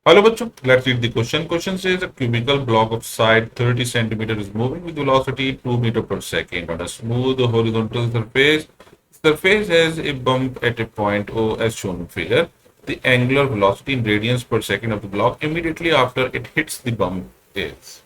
Hello bachcho, let's read the question. Question says a cubical block of side 30 centimeter is moving with velocity 2 meter per second on a smooth horizontal surface. Surface has a bump at a point O as shown in figure. The angular velocity in radians per second of the block immediately after it hits the bump is.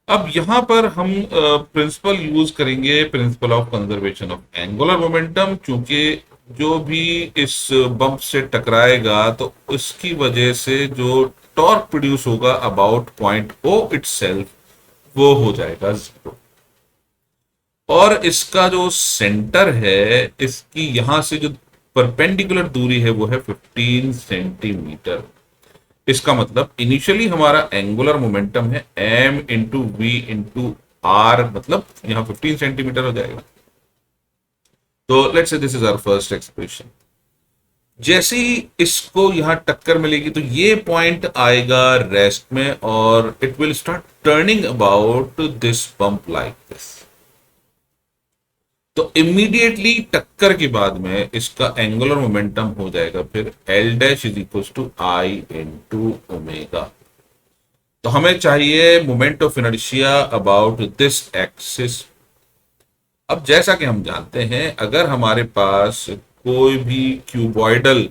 अब यहां पर हम principal use करेंगे principle of conservation of angular momentum, क्योंकि जो भी इस bump से टकराएगा तो उसकी वजह से जो टॉर्क प्रोड्यूस होगा अबाउट पॉइंट ओ इटसेल्फ वो हो जाएगा जीरो। और इसका जो सेंटर है, इसकी यहां से जो परपेंडिकुलर दूरी है वो है 15 सेंटीमीटर। इसका मतलब इनिशियली हमारा एंगुलर मोमेंटम है m into v into r, मतलब यहां 15 सेंटीमीटर हो जाएगा। तो let's say this is our first expression. जैसे ही इसको यहां टक्कर मिलेगी तो ये पॉइंट आएगा रेस्ट में और it will start turning about this bump like this. तो इमीडिएटली टक्कर के बाद में इसका एंगुलर मोमेंटम हो जाएगा फिर L dash is equal to I into omega. तो हमें चाहिए moment of inertia about this axis. अब जैसा कि हम जानते हैं, अगर हमारे पास कोई भी क्यूबॉइडल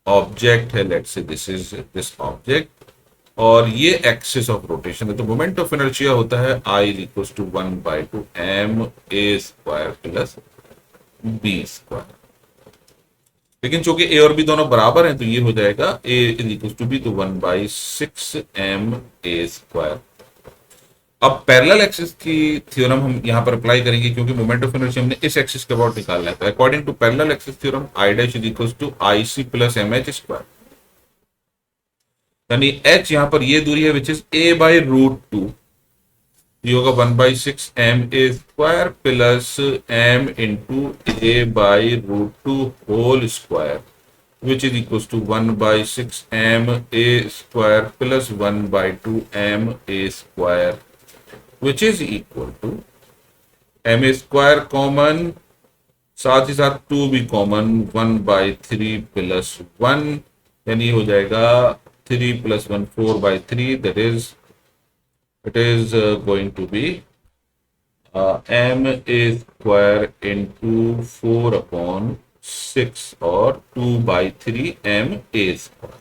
ऑब्जेक्ट है, let's say this is this object, और ये एक्सिस ऑफ रोटेशन है, तो मोमेंट ऑफ इनर्शिया होता है I is equal to 1/2 ma square plus b square. लेकिन चूंकि ए और बी दोनों बराबर हैं तो ये हो जाएगा ए इज इक्वल टू बी, तो 1/6 ma स्क्वायर। अब पैरेलल एक्सिस की थ्योरम हम यहां पर अप्लाई करेंगे, क्योंकि मोमेंट ऑफ इनर्शिया हमने इस एक्सिस के अबाउट निकालना है। According to parallel axis theorem I dash is equal to I C plus M H square, यानी h यहां पर ये दूरी है विच इज a/√2। ये होगा 1/6 ma square plus m into a/√2 whole square which is equal to 1/6 ma square plus 1/2 ma square which is equal to ma square common, साथ ही साथ 2 भी कॉमन, 1/3 प्लस 1, यानी हो जाएगा 3 plus 1 4/3, that is it is going to be ma square into 4/6 और 2/3 ma square.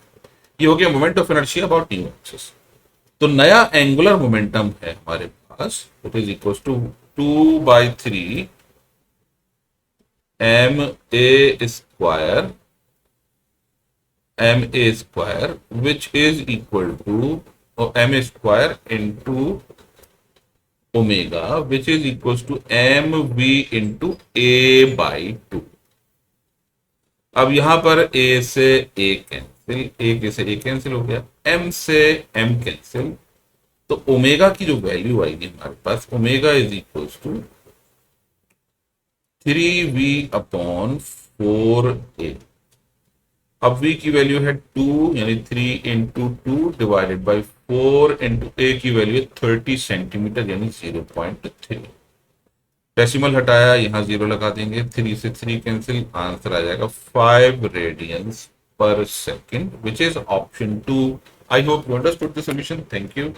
ये हो गया moment of inertia about new axis. तो नया एंगुलर मोमेंटम है हमारे पास, it is equal to 2/3 ma square ma square which is equal to ma square into omega which is equals to mv into a/2। अब यहां पर a से a cancel, a से a कैंसिल हो गया, m से m कैंसिल, तो omega की जो वैल्यू आएगी हमारे पास, omega is equals to 3v/4a। अब v की वैल्यू है 2, यानी 3 into 2 divided by 4 into a की वैल्यू है 30 सेंटीमीटर, यानी 0.3। डेसिमल हटाया, यहां 0 लगा देंगे, 3 से 3 कैंसिल, आंसर आ जाएगा 5 रेडियंस पर second, which is option 2। I hope you understood the solution. Thank you.